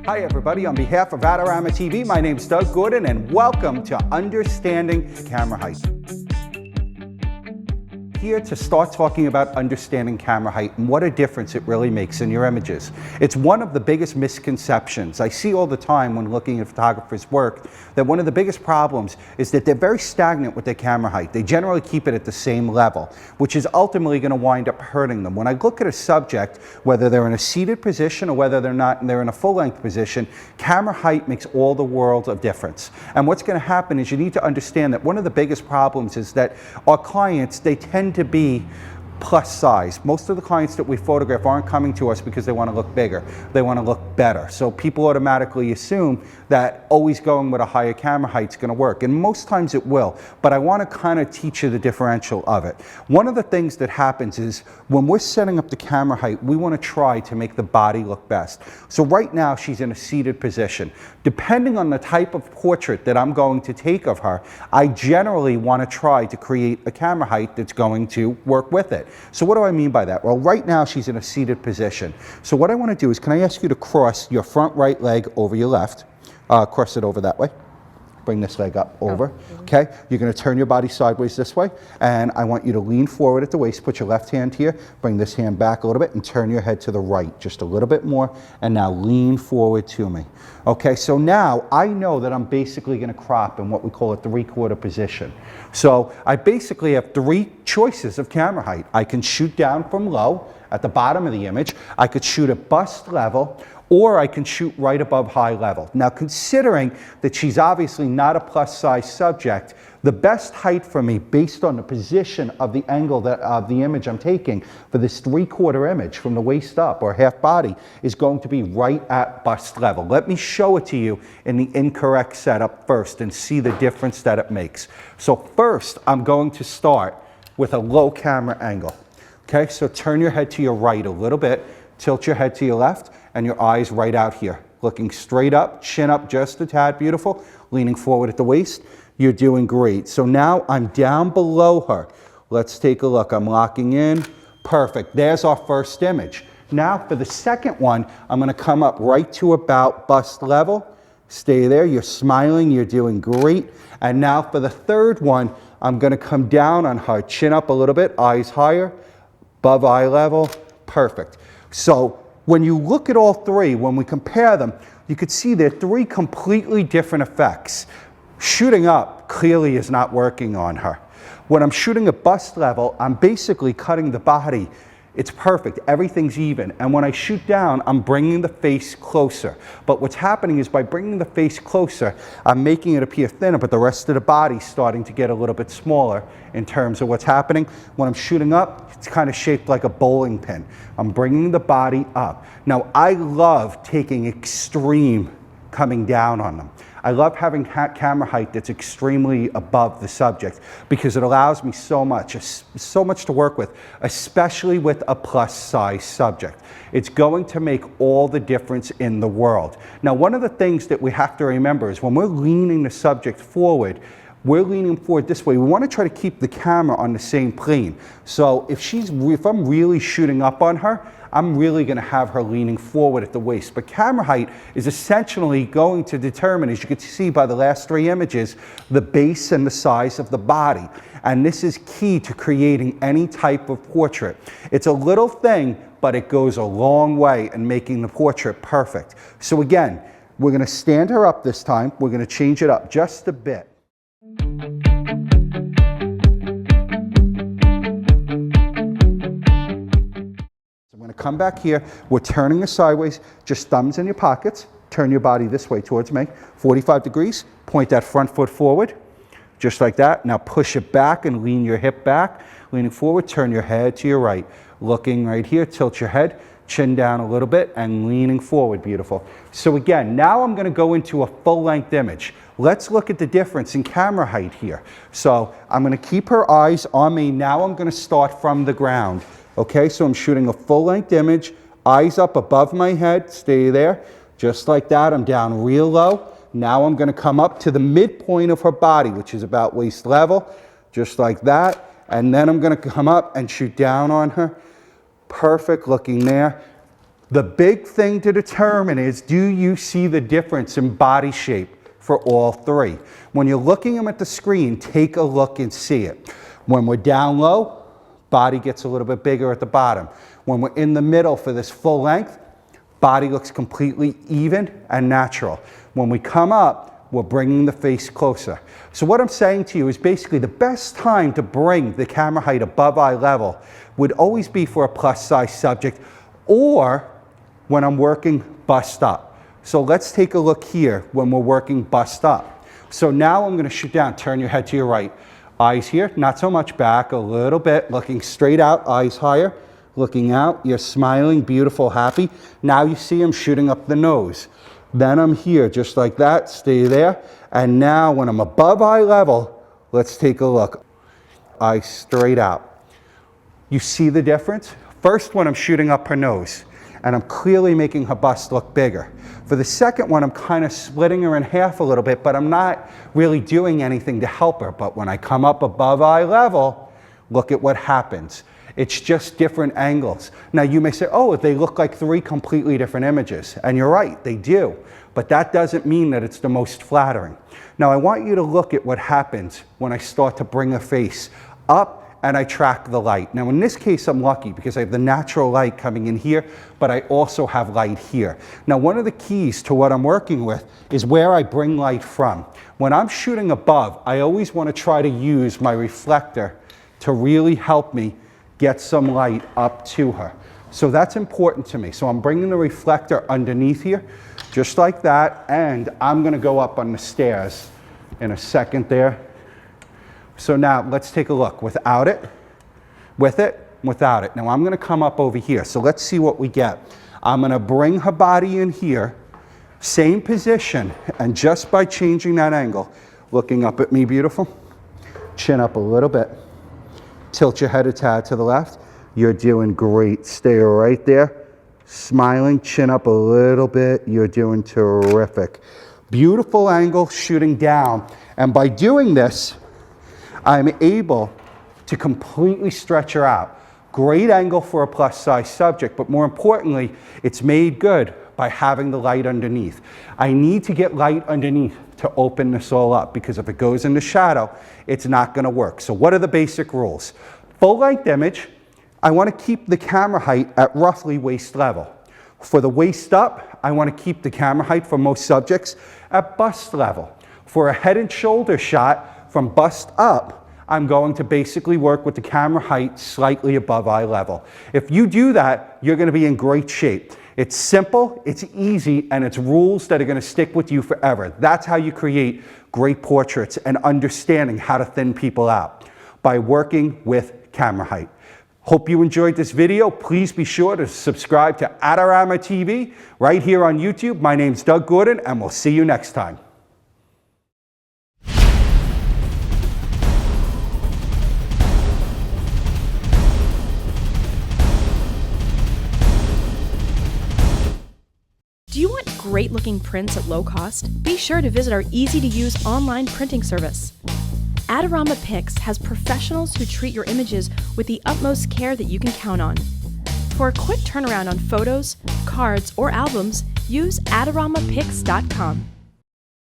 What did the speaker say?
Hi everybody, on behalf of Adorama TV, my name's Doug Gordon and welcome to Understanding Camera Height. Here to start talking about understanding camera height and what a difference it really makes in your images. It's one of the biggest misconceptions I see all the time when looking at photographers' work, that one of the biggest problems is that they're very stagnant with their camera height. They generally keep it at the same level, which is ultimately going to wind up hurting them. When I look at a subject, whether they're in a seated position or whether they're in a full-length position, camera height makes all the world of difference. And what's going to happen is you need to understand that one of the biggest problems is that our clients, they tend to be plus size. Most of the clients that we photograph aren't coming to us because they want to look bigger. They want to look better. So people automatically assume that always going with a higher camera height is going to work. And most times it will. But I want to kind of teach you the differential of it. One of the things that happens is when we're setting up the camera height, we want to try to make the body look best. So right now she's in a seated position. Depending on the type of portrait that I'm going to take of her, I generally want to try to create a camera height that's going to work with it. So what do I mean by that? Well, right now she's in a seated position. So what I want to do is, can I ask you to cross your front right leg over your left? Cross it over that way. Bring this leg up over. Okay? You're going to turn your body sideways this way. And I want you to lean forward at the waist. Put your left hand here. Bring this hand back a little bit and turn your head to the right just a little bit more. And now lean forward to me. Okay, so now I know that I'm basically going to crop in what we call a 3/4 position. So I basically have three choices of camera height. I can shoot down from low at the bottom of the image. I could shoot at bust level, or I can shoot right above high level. Now, considering that she's obviously not a plus size subject, the best height for me, based on the position of the angle of the image I'm taking for this 3/4 image from the waist up or half body, is going to be right at bust level. Let me show it to you in the incorrect setup first and see the difference that it makes. So first, I'm going to start with a low camera angle. Okay, so turn your head to your right a little bit, tilt your head to your left, and your eyes right out here. Looking straight up, chin up just a tad, beautiful. Leaning forward at the waist. You're doing great. So now I'm down below her. Let's take a look. I'm locking in. Perfect. There's our first image. Now for the second one, I'm going to come up right to about bust level. Stay there. You're smiling. You're doing great. And now for the third one, I'm going to come down on her. Chin up a little bit. Eyes higher. Above eye level. Perfect. So when you look at all three, when we compare them, you could see they're three completely different effects. Shooting up clearly is not working on her. When I'm shooting at bust level, I'm basically cutting the body. It's perfect, everything's even. And when I shoot down, I'm bringing the face closer. But what's happening is by bringing the face closer, I'm making it appear thinner, but the rest of the body's starting to get a little bit smaller in terms of what's happening. When I'm shooting up, it's kind of shaped like a bowling pin. I'm bringing the body up. Now, I love taking extreme coming down on them. I love having camera height that's extremely above the subject because it allows me so much to work with, especially with a plus size subject. It's going to make all the difference in the world. Now, one of the things that we have to remember is when we're leaning the subject forward, we're leaning forward this way. We want to try to keep the camera on the same plane. So if I'm really shooting up on her, I'm really going to have her leaning forward at the waist. But camera height is essentially going to determine, as you can see by the last three images, the base and the size of the body. And this is key to creating any type of portrait. It's a little thing, but it goes a long way in making the portrait perfect. So again, we're going to stand her up this time. We're going to change it up just a bit. Come back here, we're turning her sideways, just thumbs in your pockets, turn your body this way towards me, 45 degrees, point that front foot forward, just like that. Now push it back and lean your hip back, leaning forward, turn your head to your right. Looking right here, tilt your head, chin down a little bit, and leaning forward, beautiful. So again, now I'm gonna go into a full-length image. Let's look at the difference in camera height here. So I'm gonna keep her eyes on me. Now I'm gonna start from the ground. Okay, so I'm shooting a full-length image, eyes up above my head, stay there, just like that. I'm down real low. Now I'm going to come up to the midpoint of her body, which is about waist level, just like that. And then I'm going to come up and shoot down on her. Perfect, looking there. The big thing to determine is, do you see the difference in body shape for all three? When you're looking at them at the screen, take a look and see it. When we're down low, body gets a little bit bigger at the bottom. When we're in the middle for this full length, body looks completely even and natural. When we come up, we're bringing the face closer. So what I'm saying to you is basically the best time to bring the camera height above eye level would always be for a plus size subject, or when I'm working bust up. So let's take a look here when we're working bust up. So now I'm gonna shoot down, turn your head to your right. Eyes here, not so much back, a little bit, looking straight out, eyes higher, looking out, you're smiling, beautiful, happy. Now you see I'm shooting up the nose. Then I'm here, just like that, stay there. And now when I'm above eye level, let's take a look. Eyes straight out. You see the difference? First one, I'm shooting up her nose, and I'm clearly making her bust look bigger. For the second one, I'm kind of splitting her in half a little bit, but I'm not really doing anything to help her. But when I come up above eye level, look at what happens. It's just different angles. Now you may say, oh, they look like three completely different images. And you're right, they do. But that doesn't mean that it's the most flattering. Now I want you to look at what happens when I start to bring a face up and I track the light. Now in this case, I'm lucky because I have the natural light coming in here, but I also have light here. Now one of the keys to what I'm working with is where I bring light from. When I'm shooting above, I always want to try to use my reflector to really help me get some light up to her. So that's important to me. So I'm bringing the reflector underneath here, just like that, and I'm gonna go up on the stairs in a second there. So now let's take a look, without it, with it, without it. Now I'm gonna come up over here, so let's see what we get. I'm gonna bring her body in here, same position, and just by changing that angle, looking up at me, beautiful, chin up a little bit, tilt your head a tad to the left. You're doing great. Stay right there. Smiling, chin up a little bit. You're doing terrific. Beautiful angle, shooting down. And by doing this, I'm able to completely stretch her out. Great angle for a plus size subject, but more importantly, it's made good by having the light underneath. I need to get light underneath to open this all up, because if it goes in the shadow, it's not gonna work. So what are the basic rules? Full length image, I wanna keep the camera height at roughly waist level. For the waist up, I wanna keep the camera height for most subjects at bust level. For a head and shoulder shot from bust up, I'm going to basically work with the camera height slightly above eye level. If you do that, you're gonna be in great shape. It's simple, it's easy, and it's rules that are gonna stick with you forever. That's how you create great portraits and understanding how to thin people out, by working with camera height. Hope you enjoyed this video. Please be sure to subscribe to Adorama TV right here on YouTube. My name's Doug Gordon, and we'll see you next time. Do you want great looking prints at low cost? Be sure to visit our easy to use online printing service. Adorama Pix has professionals who treat your images with the utmost care that you can count on. For a quick turnaround on photos, cards, or albums, use adoramapix.com.